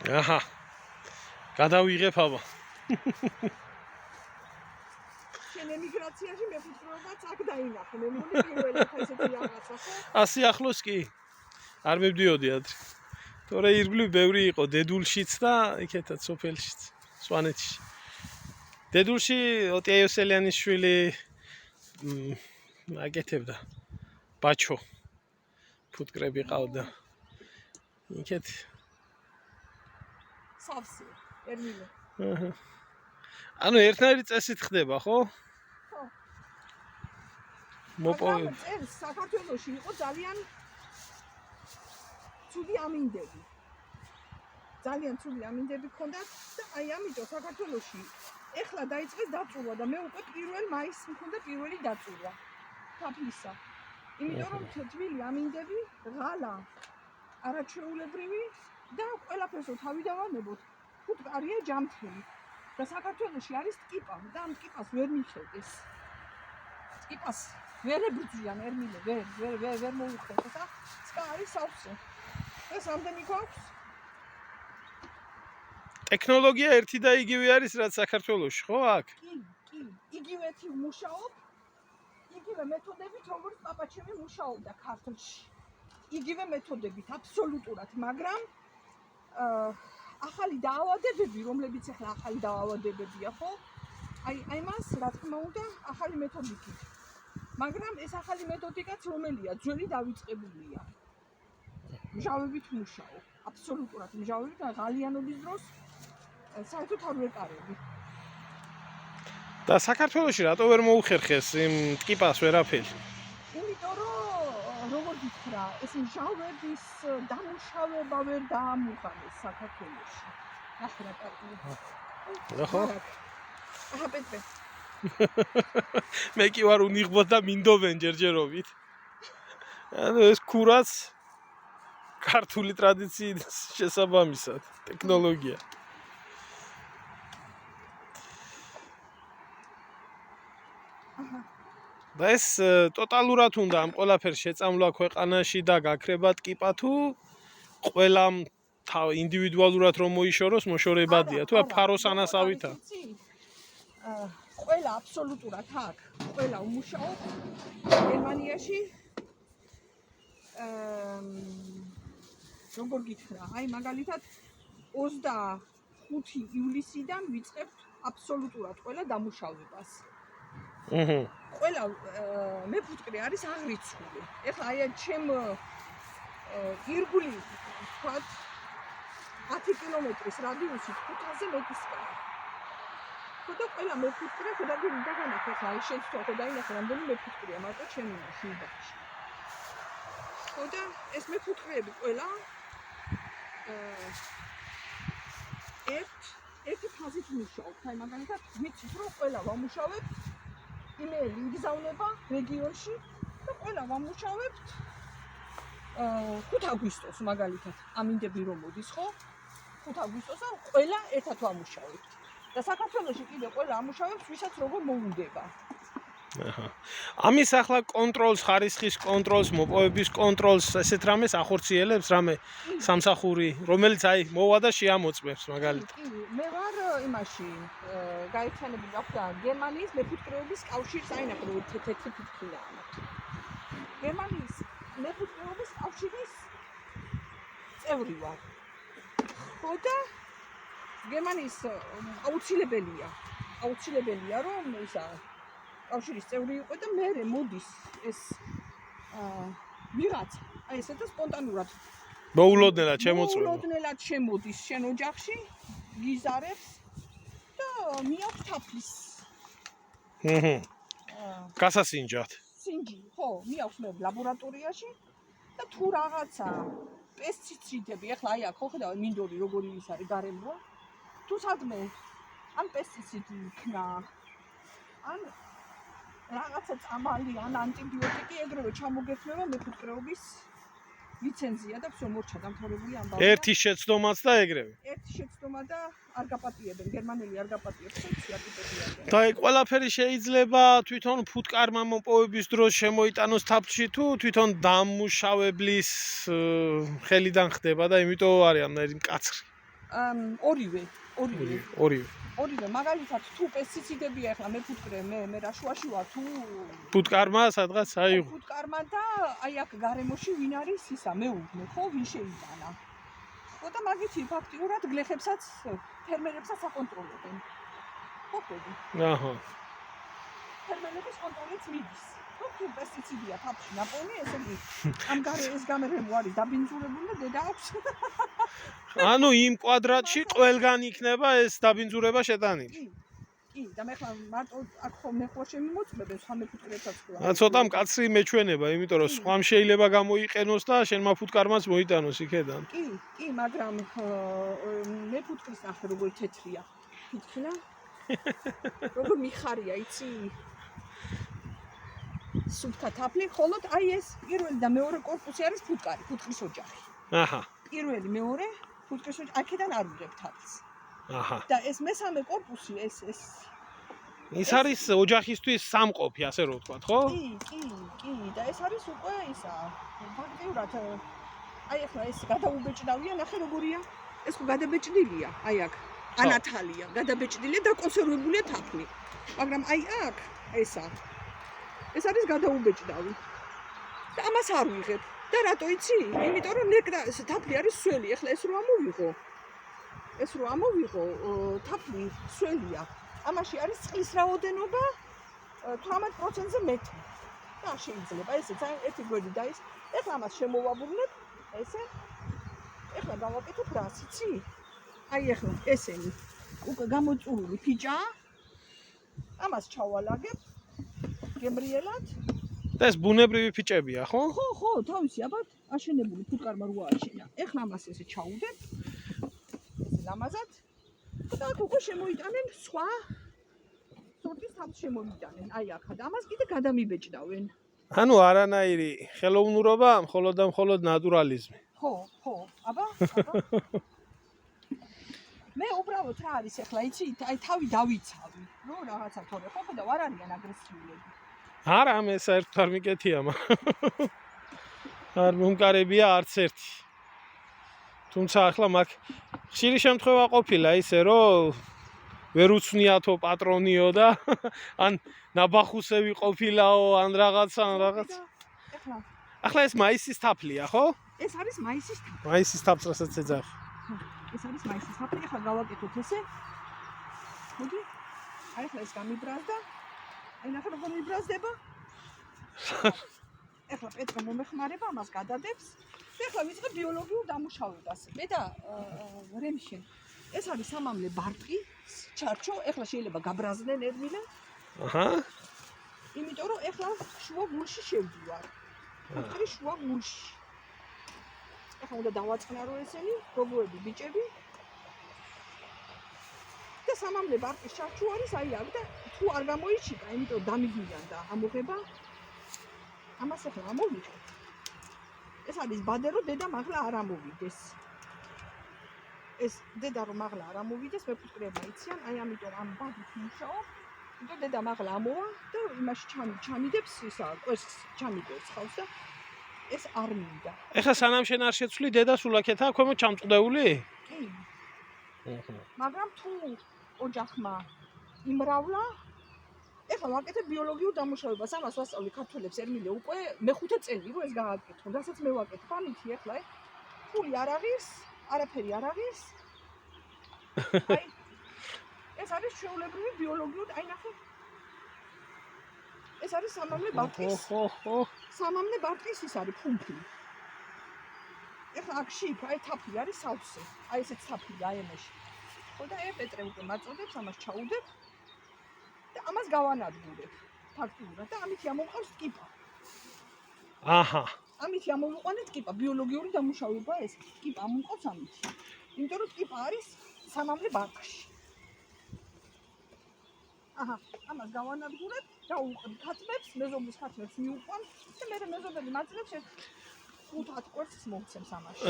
აჰა. გადავიღებ აბა. შენ ემიგრაციაში მეფუტკრეობაც აქ დაინახე. მე მგონი პირველი ესეთი რაღაცა ხო? Asi ახლოს კი. არ მებდიოდი ადრე. თორე ირგვლივ ბევრი იყო დედულშიც და იქეთაც სოფელშიც, სვანეთში. დედულში ოტია იოსელიანის შვილი აკეთებდა. ბაჩო. ფუტკრები ყავდა. იქეთ სავსე, ერმილე. აჰა. ანუ ერთნაირი წესით ხდება, ხო? ხო. მოპოვე. მაგრამ წელს საქართველოში იყო ძალიან ცუდი ამინდები. ძალიან ცუდი ამინდები ქონდათ და აი ამიტომ საქართველოში ეხლა დაიწყეს დაწურვა და მე უკვე 1 მაისს მქონდა პირველი დაწურვა. თაფლისა. იმიტომ რომ თბილი ამინდები, ღალა, არაჩვეულებრივი და ყველაფერს თავი დავანებოთ. ფუტკარია ჯამთელი. და საქართველოში არის ტკიპა და ამ ტკიპას ვერ მიხედეს. ტკიპას ვერ ებრძვიან ერმილე, ვერ მოუხდეს და სკა არის სავსე. ეს ამდენი გვაქვს. ტექნოლოგია ერთი და იგივე არის რაც საქართველოში, ხო აქ? კი, იგივეთი მუშაობ. იგივე მეთოდებით როგორც პაპაჩემი მუშაობდა ქართლში. იგივე მეთოდებით აბსოლუტურად, მაგრამ ახალი დაავადებები, რომლებიც ახლა ახალი დაავადებებია, ხო? აი მას რა თქმა უნდა ახალი მეთოდიკით. მაგრამ ეს ახალი მეთოდიკაც რომელია? ძველი დავიწყებულია. მჟავებით მუშაობ, აბსოლუტურად მჟავებით და ღალიანობის დროს საერთოდ არ ვეკარები. და საქართველოში რატო ვერ მოუხერხეს იმ ტკიპას ვერაფერი? იმიტომ რომ როგორ გითხრა, ეს მჟავების დამუშავება ვერ დაამუღამეს საქართველოში. ნახე რა კარგი. ხო? აჰა პეტრე. მე კი ვარ უნიღბო და მინდობენ ჯერჯერობით. ანუ ეს ქურაც ქართული ტრადიციის შესაბამისად, ტექნოლოგია. და ეს ტოტალურად უნდა ამ ყველაფერს შეწამლა ქვეყანაში და გაქრება ტკიპა თუ ყველამ ინდივიდუალურად რომ მოიშოროს მოშორებადია თუ ფაროს ანასავითა? ყველა აბსოლუტურად აქ, ყველა უმუშაობ გერმანიაში როგორ გითხრა, აი მაგალითად 25 ივლისიდან ვიწყებთ აბსოლუტურად ყველა დამუშავებას. ყველა მეფუტკრე არის აღრიცხული. ეხლა აი ჩემ ირგვლივ ვთქვათ 10 კილომეტრის რადიუსით 500 მეტისკენ. ხოდა ყველა მეფუტკრე ხოდა გინდაგანახე ხა აი შენ თქვა ხოდა ინახე რამდენი მეფუტკრეა მარტო ჩემი მაშინაში. ხოდა ეს მეფუტკრეები ყველა ერთი ფაზით მუშაობთ. აი მაგალითად ვიცით რომ ყველა ვამუშავებთ იმელი იგზავნება რეგიონში და ყველა ვამუშავებთ 5 აგვისტოს მაგალითად ამინდები რომ მოდის ხო 5 აგვისტოს და ყველა ერთად ვამუშავებთ და საქართველოში კიდე ყველა ამუშავებს ვისაც როგორ მოუნდება. აჰა. ამის ახლა კონტროლს, ხარისხის კონტროლს, მოპოვების კონტროლს, ესეთ რამეს ახორციელებს რამე სამსახური, რომელიც აი მოვა და შეამოწმებს მაგალითად. კი, მე ვარ იმაში გაერთიანებული ახლა გერმანიის მეფუტკრეობის კავშირს აინახე რომ თეთრი ფუტკრია. გერმანიის მეფუტკრეობის კავშირის წევრი ვარ. ხო და გერმანიის აუცილებელია რომ ისა კავშირის წევრი იყო და მე მოდის ეს ვიღაც აი ესეთა სპონტანურად მოულოდნელად შემოწმება. მოულოდნელად შემოდის შენ ოჯახში გიზარებს და მიაქვს თაფლის. გასასინჯად. სინჯი, ხო, მიაქვს მე ლაბორატორიაში და თუ რაღაცა პესტიციდები, ეხლა აი აქ ხო ხედავ მინდორი როგორი ის არის გარემო. თუ სადმე ან პესტიციდი იქნა, ან რაღაცა წამალი, ან ანტიბიოტიკი ეგრევე ჩამოგეცნობა მეფუტკრეობის ლიცენზია და всё მორჩა დამთავრებული ამბავი. ერთი შეცდომაც და ეგრევე. ერთი შეცდომა და არ გაპატიებენ, გერმანელი არ გაპატიებს სიარტიფიკაციაზე. და ეგ ყველაფერი შეიძლება თვითონ ფუტკარმა მოპოვების დროს შემოიტანოს თაფლში თუ თვითონ დამუშავებლის ხელიდან ხდება და იმიტომ არის ამნაირი მკაცრი. ორივე. ორივე. მაგალითად თუ პესტიციდები ახლა მე ფუტკრე მე რა შუაში ვარ თუ ფუტკარმა სადღაც აიღო. ფუტკარმა და აი აქ გარემოში ვინ არის ისა მეუბნე ხო ვინ შეიტანა. ხო და მაგითი ფაქტიურად გლეხებსაც ფერმერებსაც აკონტროლებენ. ხო ხედი. აჰა. ფერმერების კონტროლიც მიდის. თუ პესტიციდია თაფში ნაპოვნი, ესე იგი ამ ეს გამერემო არის დაბინძურებული და დედა აქვს. ანუ იმ კვადრატში ყველგან იქნება ეს დაბინძურება შეტანილი. კი, და მე ხლა მარტო აქ ხო მე ხო შემიმოწმებენ სხვა მეფუტკრებსაც ხო. ცოტა მკაცრი მეჩვენება, იმიტომ რომ სხვამ შეიძლება გამოიყენოს და შენმა ფუტკარმაც მოიტანოს იქედან. კი, მაგრამ მეფუტკრის ნახე როგორი თეთრია. ფიქრა? როგორ მიხარია, იცი? სუფთა თაფლი, ხოლოდ აი ეს პირველი და მეორე კორპუსი არის ფუტკარი, ფუტკრის ოჯახი. აჰა. პირველი, მეორე ფუტკრის ოჯახი, აქედან არ ვიღებ თაფლს. აჰა. და ეს მესამე კორპუსი ის არის ოჯახისთვის სამყოფი, ასე რომ ვთქვათ, ხო? კი, და ეს არის უკვე ისა. ფაქტიურად აი ახლა ეს გადაუბეჭდავია, ნახე როგორია. ეს ხო გადაბეჭდილია, აი აქ. ანათალია, გადაბეჭდილია და კონსერვებულია თაფლი. მაგრამ აი აქ ესა ეს არის გადაუბეჭდავი. და ამას არ ვიღებ. და რატო იცი? იმიტომ რომ თაფლი არის სველი. ახლა ეს რო ამოვიღო, თაფლი სველია. ამაში არის წყლის რაოდენობა 18%-ზე მეტი. და შეიძლება ესეც აი ერთი გვერდი და ის. ახლა ამას შემოვაბურნებ, ესე. ახლა გავაკეთებ რას იცი? აი ახლა ესენი უკვე გამოწურული ფიჭაა. ამას ჩავალაგებ გემრიელად. და ეს ბუნებრივი ფიჭებია, ხო? ხო, თავისი აბა აშენებული ფუტკარმა რო ააშენა. ახლა ამას ესე ჩაუდებ. ესე ლამაზად. და აქ უკვე შემოიტანენ სხვა სორტის თავს შემოიტანენ. აი აქა და ამას კიდე გადამიბეჭდავენ. ანუ არანაირი ხელოვნურობა, მხოლოდ და მხოლოდ ნატურალიზმი. ხო, აბა. მე უბრალოდ რა არის ახლა იცი? აი თავი დავიცავი. რო რაღაცა თორე ხო და არ არიან აგრესიულები. არა, მე საერთოდ არ მიკეთია, არ მომკარებია არც ერთი. თუმცა ახლა მაგ ხშირი შემთხვევა ყოფილა ისე, რომ ვერ უცნიათო პატრონიო და ან ნაბახუსევი ყოფილაო, ან რაღაც. ახლა ეს მაისის თაფლია, ხო? ეს არის მაისის თაფლი. მაისის თაფლს რასაც ეძახი. ეს არის მაისის თაფლი, ახლა გავაკეთოთ ესე. მოდი. აი ახლა ეს გამიბრაზდა. აი ნახე როგორ მიბრაზდება. ახლა პეტრა მომეხმარება, ამას გადადებს. და ახლა ვიწყებ ბიოლოგიურ დამუშავებას. მე და რემშენ. ეს არის სამამლე ბარტყი, ჩარჩო, ახლა შეიძლება გაბრაზდნენ ერმილე. აჰა. იმიტომ რომ ახლა შუა გულში შევდივარ. ფუტკრი შუა გულში. ახლა უნდა დავაწყნარო ესენი, გოგოები, ბიჭები. და სამამლე ბარტყის ჩარჩო არის აი აქ და თუ არ გამოიჩიკა, იმიტომ დამიგვიან და ამოღება. ამას ახლა ამოვიღებ. ეს არის ბადე რომ დედა მაღლა არ ამოვიდეს. ეს დედა რომ მაღლა არ ამოვიდეს, მე ფუტკრებმა იციან, აი ამიტომ ამ ბადით მუშაობ. იმიტომ დედა მაღლა ამოვა და იმაში ჩამიდებს ისა, კვერცხს ჩამიკვერცხავს ხავს და ეს არ მინდა. ეხლა სანამ შენ არ შეცვლი, დედა სულ აქეთაა ქვემოთ ჩამწყდეული? კი. მაგრამ თუ ოჯახმა იმრავლა, ეხლა ვაკეთებ ბიოლოგიურ დამუშავებას, ამას ვასწავლი ქართველებს ერმილე უკვე მეხუთე წელი რომ ეს გააკეთონ, რასაც მე ვაკეთებ, ამითი ეხლა ფული არ არის, არაფერი არ არის. აი ეს არის ჩვეულებრივი ბიოლოგიური, აი ნახე. ეს არის სამამლე ბარტყის. ხო. სამამლე ბარტყის ის არის ფუმფლი. ეხლა აქ შიფ, აი თაფლი არის სავსე. აი ესეც თაფლია აემეში. ხო და პეტრე უკვე მაწოდებს, ამას ჩაუდებ. და ამას გავანადგურებ ფაქტიურად და ამით ამოვყავს ტკიპა. აჰა. ამით ამოვიყვანეთ ტკიპა, ბიოლოგიური დამუშავება ეს. ტკიპა ამოვყავს ამით. იმიტომ რომ ტკიპა არის სამამლე ბარტყში. აჰა, ამას გავანადგურებ, დავუყრებ ქათმებს, მეზობლის ქათმებს მიუყვან და მე მეზობელი მაძლევს 5-10 კვერცხს მოვცემს ამაში.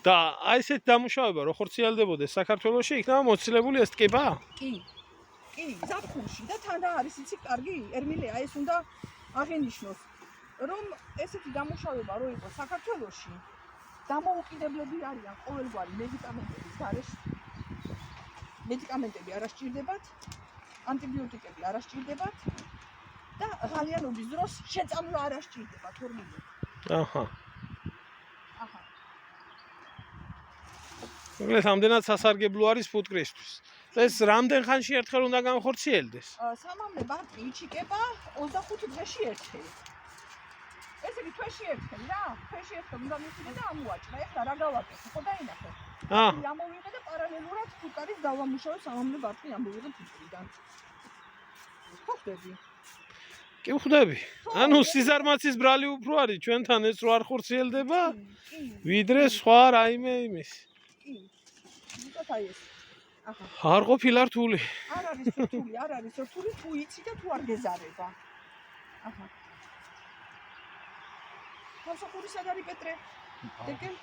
და აი ესეთ დამუშავება რო ხორციელდებოდეს საქართველოში, იქნება მოცილებული ეს ტკიპა? კი, ზაფხულში და თან რა არის იცი კარგი, ერმილე, აი ეს უნდა აღენიშნოს, რომ ესეთი დამუშავება რო იყო საქართველოში, დამოუკიდებლები არიან ყოველგვარი მედიკამენტების გარეშე. მედიკამენტები არ ასჭირდებათ, ანტიბიოტიკები არ ასჭირდებათ და ღალიანობის დროს შეწამლა არ ასჭირდებათ ჰორმონები. აჰა. აჰა. მოკლედ ამდენად სასარგებლო არის ფუტკრისთვის. ეს რამდენ ხანში ერთხელ უნდა განხორციელდეს? სამამლე ბარტი იჩიკება 25 დღეში ერთხელ. ესე იგი თვეში ერთხელ რა, თვეში ერთხელ უნდა მივიდე და ამოვაჭრა. ეხლა რა გავაკეთე? ხო დაინახე. ამოვიღე და პარალელურად ფუტკარის დავამუშავე სამამლე ბარტი ამოვიღე ფუტკრიდან. ხო ხდები? კი ვხვდები. ანუ სიზარმაცის ბრალი უფრო არის ჩვენთან ეს რო არ ხორციელდება, ვიდრე სხვა რაიმე იმის. კი. ზუსტად აი ეს. აჰა. არ ყოფილა რთული. არ არის რთული, არ არის რთული, თუ იცი და თუ არ გეზარება. აჰა. თავსახური სად არის პეტრე? დეკენ?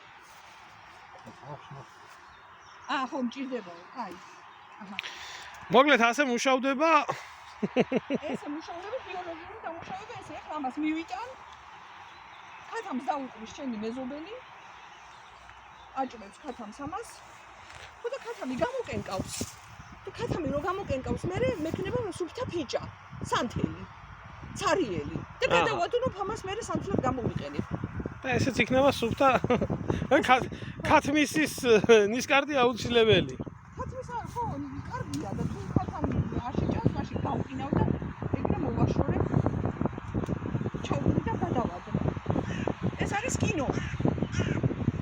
ხო, მჭირდება. აი. აჰა. მოკლედ ასე მუშავდება. ესე მუშაობები ბიოლოგიური დამუშავება ესე ახლა ამას მივიტან. ქათამს დაუყრის ჩემი მეზობელი. აჭრებს ქათამს ამას. ხო და ქათამი გამოკენკავს. და ქათამი რო გამოკენკავს, მე მექნება სუფთა ფიჭა, სანთელი, ცარიელი. და გადავადუნებ ამას მე სანთლად გამოვიყენებ. და ესეც იქნება სუფთა ქათმისის ნისკარტი აუცილებელი. ქათმის ხო, კარგია და თუ ქათამი არ შეჭამს, მაშინ გავყინავ და ეგრე მოვაშორებ. ჩავდივი და გადავადებ. ეს არის კინო.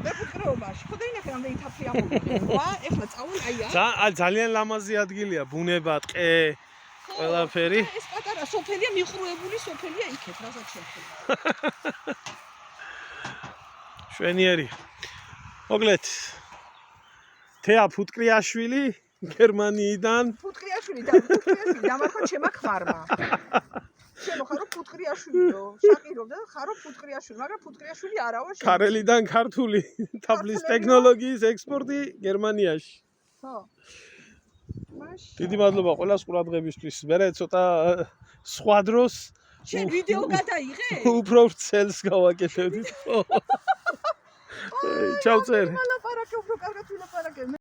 მეფუტკრეობაში. ხო დაინახე რამდენი თაფლი ამოვიდე. ვა, ეხლა წავალ აი ამ. ძალიან ლამაზი ადგილია, ბუნება, ტყე, ყველაფერი. ეს პატარა სოფელია, მიყრუებული სოფელია იქეთ, რასაც შეხედა. შვენიერია. მოკლედ თეა ფუტკრიაშვილი გერმანიიდან. ფუტკრიაშვილი დამარხო ჩემა ქმარმა. ჩემო ხარო ფუტკრიაშვილიო, შაყირო და ხარო ფუტკრიაშვილი, მაგრამ ფუტკრიაშვილი არა ვარ. ქარელიდან ქართული თაბლის ტექნოლოგიის ექსპორტი გერმანიაში. ხო. მაშინ დიდი მადლობა ყველას ყურადღებისთვის. მე ცოტა სხვა დროს შენ ვიდეო გადაიღე? უფრო ვრცელს გავაკეთებდით. ხო. ჩავწერ. მალაპარაკე უფრო კარგად ვილაპარაკე.